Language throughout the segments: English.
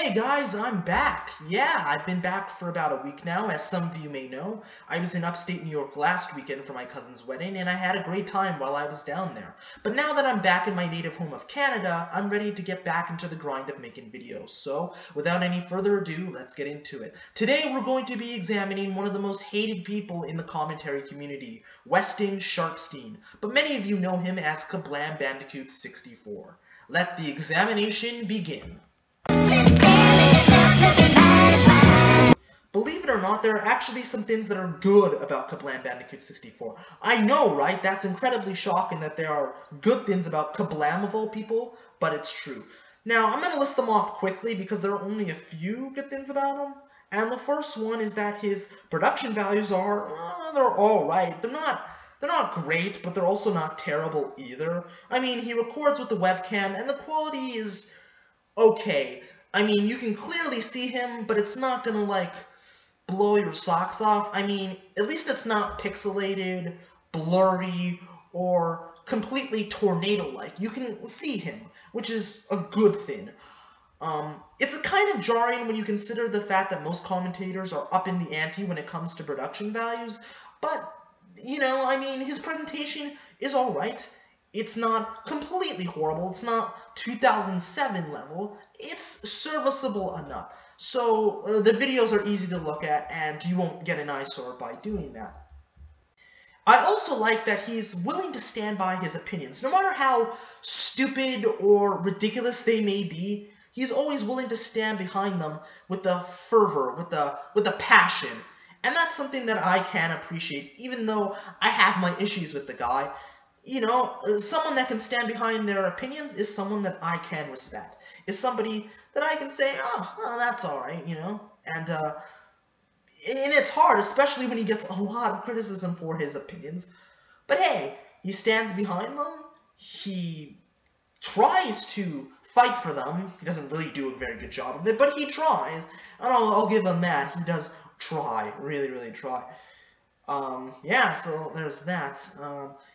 Hey guys, I'm back. Yeah, I've been back for about a week now, as some of you may know. I was in upstate New York last weekend for my cousin's wedding, and I had a great time while I was down there. But now that I'm back in my native home of Canada, I'm ready to get back into the grind of making videos. So, without any further ado, let's get into it. Today we're going to be examining one of the most hated people in the commentary community, Weston Sharpsteen. But many of you know him as Kablam Bandicoot 64. Let the examination begin. Believe it or not, there are actually some things that are good about Kablam Bandicoot 64. I know, right? That's incredibly shocking that there are good things about Kablam of all people, but it's true. Now, I'm going to list them off quickly because there are only a few good things about him. And the first one is that his production values are, they're alright. They're not great, but they're also not terrible either. I mean, he records with the webcam, and the quality is okay. I mean, you can clearly see him, but it's not gonna, like, blow your socks off. I mean, at least it's not pixelated, blurry, or completely tornado-like. You can see him, which is a good thing. It's kind of jarring when you consider the fact that most commentators are up in the ante when it comes to production values, but, you know, I mean, his presentation is alright. It's not completely horrible. It's not 2007 level. It's serviceable enough. So the videos are easy to look at, and you won't get an eyesore by doing that. I also like that he's willing to stand by his opinions. No matter how stupid or ridiculous they may be, he's always willing to stand behind them with the fervor, with the passion. And that's something that I can appreciate, even though I have my issues with the guy. You know, someone that can stand behind their opinions is someone that I can respect. Is somebody that I can say, oh that's alright, you know? And it's hard, especially when he gets a lot of criticism for his opinions. But hey, he stands behind them. He tries to fight for them. He doesn't really do a very good job of it, but he tries. And I'll give him that. He does try, really try. Yeah, so there's that.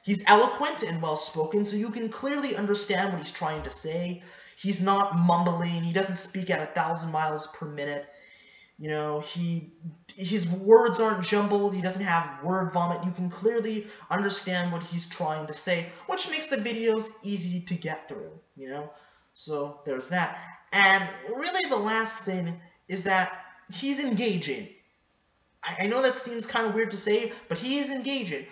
He's eloquent and well-spoken, so you can clearly understand what he's trying to say. He's not mumbling. He doesn't speak at 1,000 miles per minute. You know, his words aren't jumbled. He doesn't have word vomit. You can clearly understand what he's trying to say, which makes the videos easy to get through, you know? So there's that. And really the last thing is that he's engaging. I know that seems kind of weird to say, but he is engaging.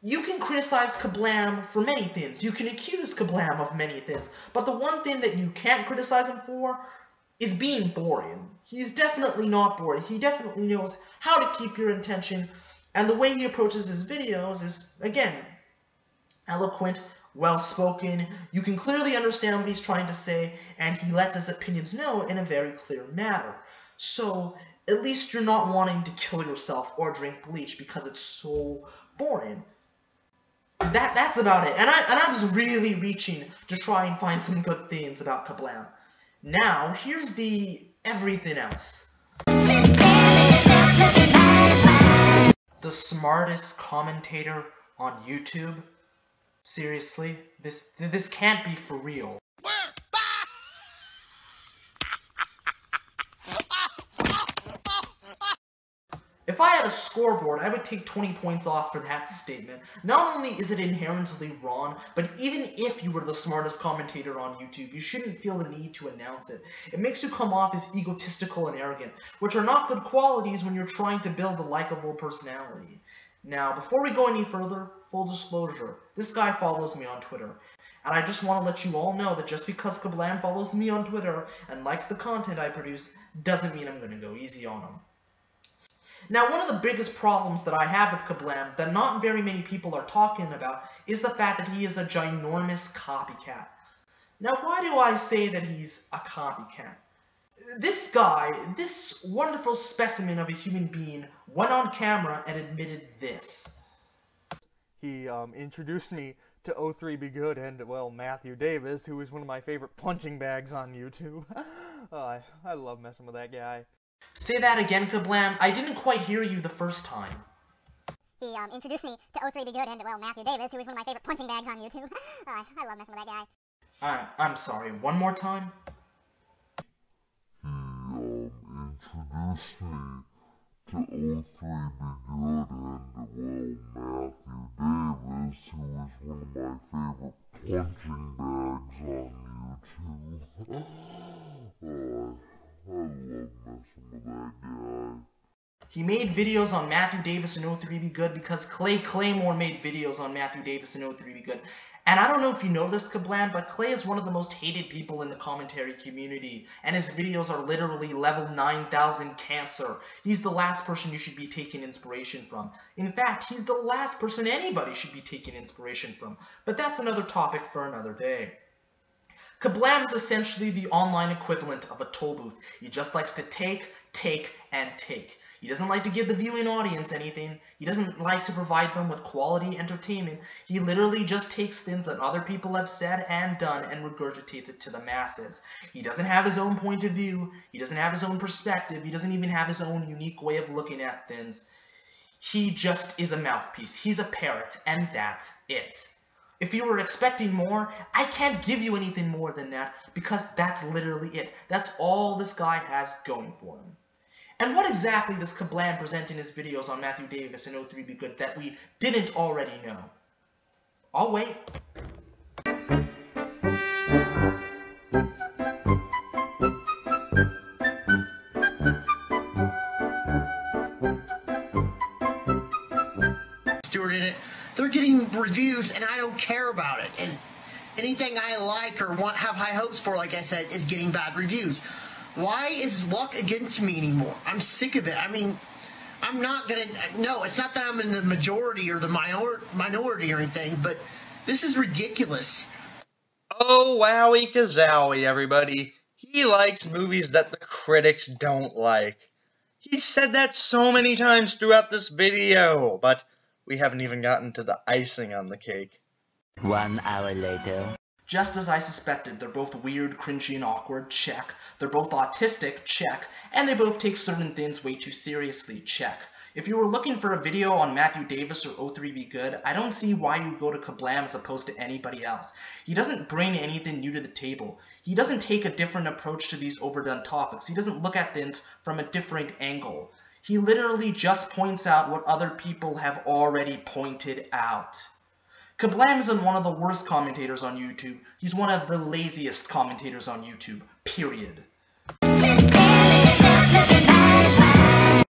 You can criticize Kablam for many things. You can accuse Kablam of many things. But the one thing that you can't criticize him for is being boring. He's definitely not bored. He definitely knows how to keep your attention. And the way he approaches his videos is, again, eloquent, well-spoken. You can clearly understand what he's trying to say, and he lets his opinions know in a very clear manner. So at least you're not wanting to kill yourself or drink bleach because it's so boring. That's about it. And I was really reaching to try and find some good things about Kablam. Now, here's the everything else. The smartest commentator on YouTube? Seriously? This can't be for real. If I had a scoreboard, I would take 20 points off for that statement. Not only is it inherently wrong, but even if you were the smartest commentator on YouTube, you shouldn't feel the need to announce it. It makes you come off as egotistical and arrogant, which are not good qualities when you're trying to build a likable personality. Now, before we go any further, full disclosure, this guy follows me on Twitter. And I just want to let you all know that just because Kablam follows me on Twitter and likes the content I produce, doesn't mean I'm going to go easy on him. Now, one of the biggest problems that I have with Kablam that not very many people are talking about is the fact that he is a ginormous copycat. Now, why do I say that he's a copycat? This guy, this wonderful specimen of a human being, went on camera and admitted this. He introduced me to O3Be Good and, well, Matthew Davis, who is one of my favorite punching bags on YouTube. I love messing with that guy. Say that again, Kablam. I didn't quite hear you the first time. He introduced me to O3Be Good and, well, Matthew Davis, who is one of my favorite punching bags on YouTube. I love messing with that guy. I'm sorry, one more time? to O3 Be Good and, well, Matthew Davis, who is one of my favorite punching bags on YouTube. I love messing with that guy. He made videos on Matthew Davis and O3 Be Good because Clay Claymore made videos on Matthew Davis and O3 Be Good. And I don't know if you know this, Kablam, but Clay is one of the most hated people in the commentary community, and his videos are literally level 9,000 cancer. He's the last person you should be taking inspiration from. In fact, he's the last person anybody should be taking inspiration from. But that's another topic for another day. Kablam is essentially the online equivalent of a toll booth. He just likes to take, and take. He doesn't like to give the viewing audience anything. He doesn't like to provide them with quality entertainment. He literally just takes things that other people have said and done and regurgitates it to the masses. He doesn't have his own point of view. He doesn't have his own perspective. He doesn't even have his own unique way of looking at things. He just is a mouthpiece. He's a parrot, and that's it. If you were expecting more, I can't give you anything more than that because that's literally it. That's all this guy has going for him. And what exactly does Kablam present in his videos on Matthew Davis and O3 Be Good that we didn't already know? I'll wait. Stewart in it. They're getting reviews and I don't care about it. And anything I like or want have high hopes for, like I said, is getting bad reviews. Why is luck against me anymore? I'm sick of it. I mean, I'm not going to... No, it's not that I'm in the majority or the minority or anything, but this is ridiculous. Oh, wowie kazowie, everybody. He likes movies that the critics don't like. He's said that so many times throughout this video, but we haven't even gotten to the icing on the cake. 1 hour later. Just as I suspected, they're both weird, cringy, and awkward, check. They're both autistic, check. And they both take certain things way too seriously, check. If you were looking for a video on Matthew Davis or O3 Be Good, I don't see why you'd go to Kablam as opposed to anybody else. He doesn't bring anything new to the table. He doesn't take a different approach to these overdone topics. He doesn't look at things from a different angle. He literally just points out what other people have already pointed out. Kablam isn't one of the worst commentators on YouTube. He's one of the laziest commentators on YouTube, period.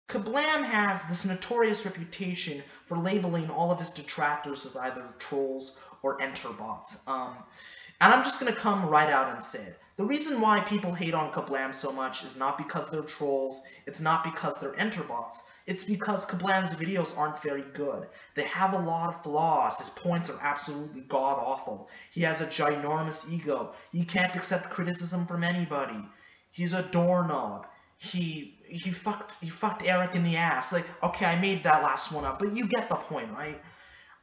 Kablam has this notorious reputation for labeling all of his detractors as either trolls or enterbots. And I'm just going to come right out and say it. The reason why people hate on Kablam so much is not because they're trolls, it's not because they're enterbots. It's because Kablam's videos aren't very good. They have a lot of flaws. His points are absolutely god-awful. He has a ginormous ego. He can't accept criticism from anybody. He's a doorknob. He fucked Eric in the ass. Like, okay, I made that last one up, but you get the point, right?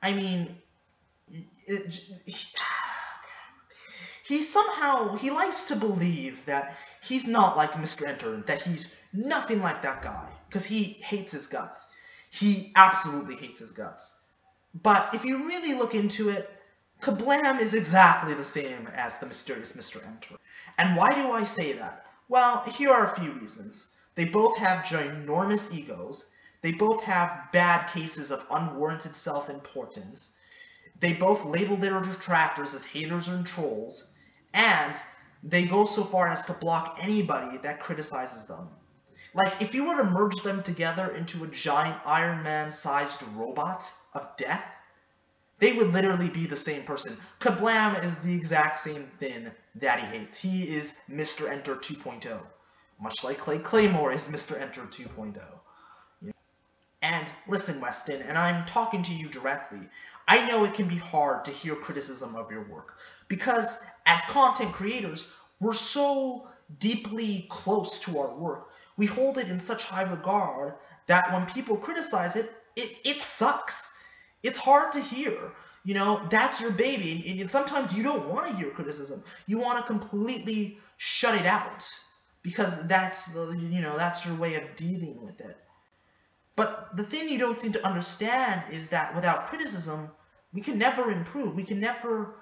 I mean, he likes to believe that he's not like Mr. Enter, that he's nothing like that guy, because he hates his guts. He absolutely hates his guts. But if you really look into it, Kablam is exactly the same as the mysterious Mr. Enter. And why do I say that? Well, here are a few reasons. They both have ginormous egos. They both have bad cases of unwarranted self-importance. They both label their detractors as haters and trolls. And they go so far as to block anybody that criticizes them. Like, if you were to merge them together into a giant Iron Man-sized robot of death, they would literally be the same person. Kablam is the exact same thing that he hates. He is Mr. Enter 2.0. Much like Clay Claymore is Mr. Enter 2.0. And listen, Weston, and I'm talking to you directly, I know it can be hard to hear criticism of your work, because as content creators, we're so deeply close to our work. We hold it in such high regard that when people criticize it, it sucks. It's hard to hear. You know, that's your baby, and sometimes you don't want to hear criticism. You want to completely shut it out, because that's your way of dealing with it. But the thing you don't seem to understand is that without criticism, we can never improve. We can never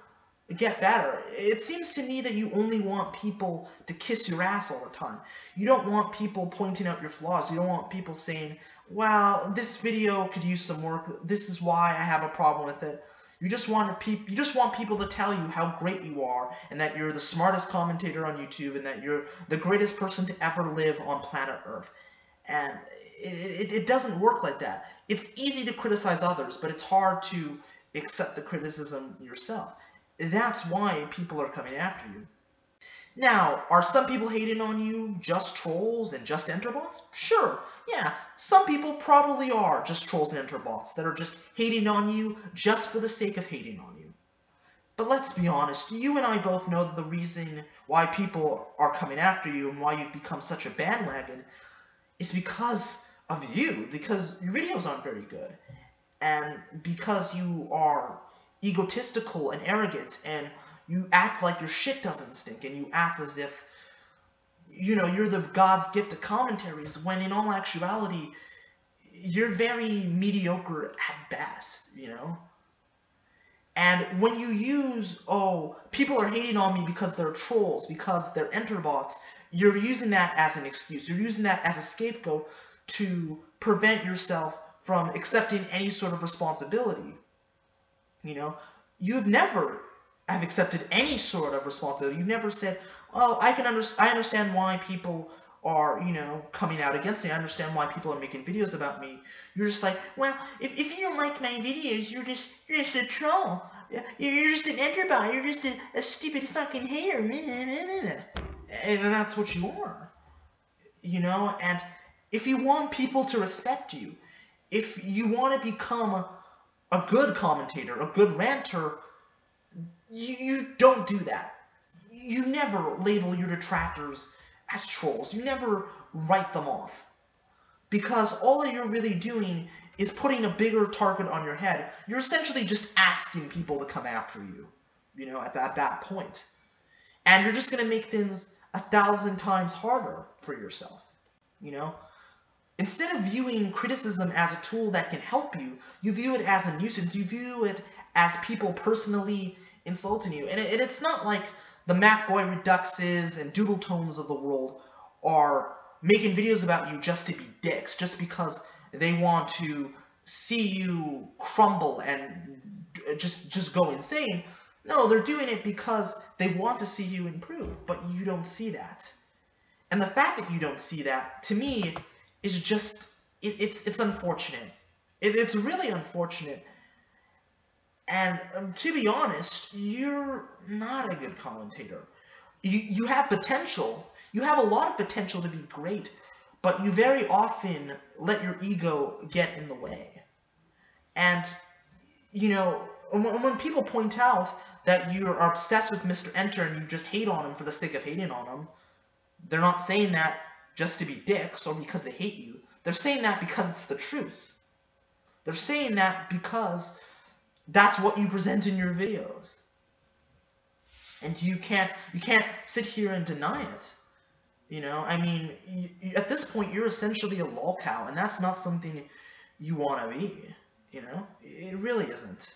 get better. It seems to me that you only want people to kiss your ass all the time. You don't want people pointing out your flaws. You don't want people saying, wow, this video could use some work. This is why I have a problem with it. You just want people to tell you how great you are, and that you're the smartest commentator on YouTube, and that you're the greatest person to ever live on planet Earth. And it doesn't work like that. It's easy to criticize others, but it's hard to accept the criticism yourself. That's why people are coming after you. Now, are some people hating on you just trolls and just enterbots? Sure, yeah, some people probably are just trolls and enterbots that are just hating on you just for the sake of hating on you. But let's be honest, you and I both know that the reason why people are coming after you and why you've become such a bandwagon is because of you, because your videos aren't very good, and because you are egotistical and arrogant, and you act like your shit doesn't stink, and you act as if, you know, you're the God's gift to commentaries, when in all actuality, you're very mediocre at best, you know? And when you use, oh, people are hating on me because they're trolls, because they're enterbots, you're using that as an excuse. You're using that as a scapegoat to prevent yourself from accepting any sort of responsibility. You know, you've never have accepted any sort of responsibility. You've never said, oh, I understand why people are, you know, coming out against me. I understand why people are making videos about me. You're just like, well, if you don't like my videos, you're just a troll. You're just an enterbot. You're just a stupid fucking hater. And that's what you are. You know, and if you want people to respect you, if you want to become a good commentator, a good ranter, you don't do that. You never label your detractors as trolls. You never write them off. Because all that you're really doing is putting a bigger target on your head. You're essentially just asking people to come after you, you know, at that point. And you're just going to make things 1,000 times harder for yourself, you know? Instead of viewing criticism as a tool that can help you, you view it as a nuisance. You view it as people personally insulting you. And it's not like the MacBoy Reduxes and Doodle Tones of the world are making videos about you just to be dicks, just because they want to see you crumble and just go insane. No, they're doing it because they want to see you improve, but you don't see that. And the fact that you don't see that, to me, is just, it's unfortunate. It's really unfortunate. And to be honest, you're not a good commentator. You have potential. You have a lot of potential to be great, but you very often let your ego get in the way. And, you know, when people point out that you are obsessed with Mr. Enter and you just hate on him for the sake of hating on him, they're not saying that just to be dicks or because they hate you. They're saying that because it's the truth. They're saying that because that's what you present in your videos. And you can't sit here and deny it. You know, I mean, at this point, you're essentially a lolcow, and that's not something you want to be, you know? It really isn't.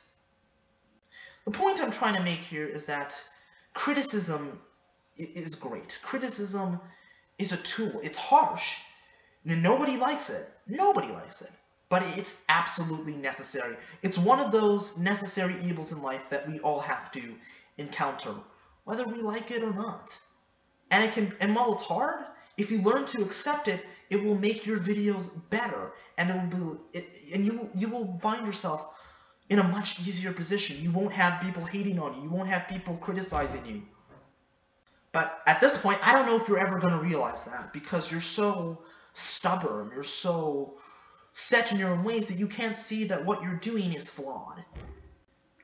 The point I'm trying to make here is that criticism is great. Criticism is a tool. It's harsh. Nobody likes it. Nobody likes it. But it's absolutely necessary. It's one of those necessary evils in life that we all have to encounter, whether we like it or not. And while it's hard, if you learn to accept it, it will make your videos better, and you will find yourself in a much easier position. You won't have people hating on you. You won't have people criticizing you. But at this point, I don't know if you're ever going to realize that, because you're so stubborn, you're so set in your own ways that you can't see that what you're doing is flawed.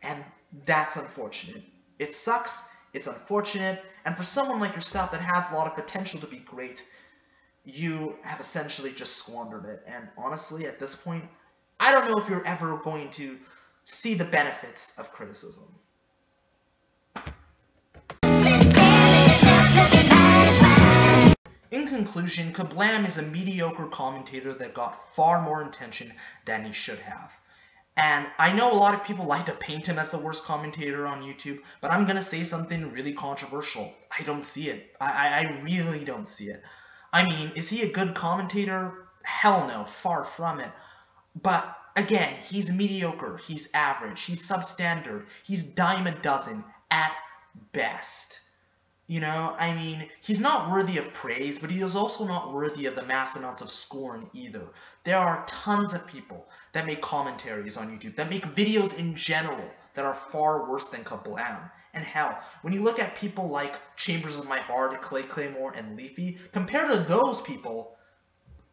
And that's unfortunate. It sucks, it's unfortunate, and for someone like yourself that has a lot of potential to be great, you have essentially just squandered it. And honestly, at this point, I don't know if you're ever going to see the benefits of criticism. In conclusion, Kablam is a mediocre commentator that got far more attention than he should have. And I know a lot of people like to paint him as the worst commentator on YouTube, but I'm gonna say something really controversial. I don't see it. I really don't see it. I mean, is he a good commentator? Hell no, far from it. But again, he's mediocre, he's average, he's substandard, he's dime a dozen at best. You know, I mean, he's not worthy of praise, but he is also not worthy of the mass amounts of scorn either. There are tons of people that make commentaries on YouTube, that make videos in general, that are far worse than Kablam. And hell, when you look at people like Chambers of My Heart, Clay Claymore, and Leafy, compared to those people,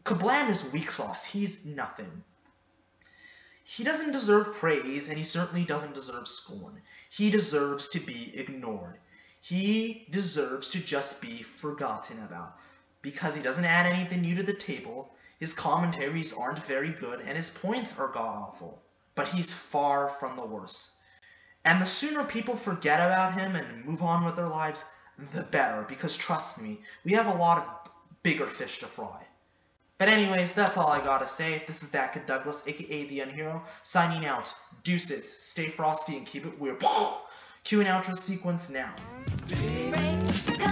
Kablam is weak sauce. He's nothing. He doesn't deserve praise, and he certainly doesn't deserve scorn. He deserves to be ignored. He deserves to just be forgotten about, because he doesn't add anything new to the table, his commentaries aren't very good, and his points are god-awful. But he's far from the worst. And the sooner people forget about him and move on with their lives, the better, because trust me, we have a lot of bigger fish to fry. But anyways, that's all I gotta say. This is That Kid Douglas, aka The Unhero, signing out. Deuces, stay frosty and keep it weird. Cue an outro sequence now. Break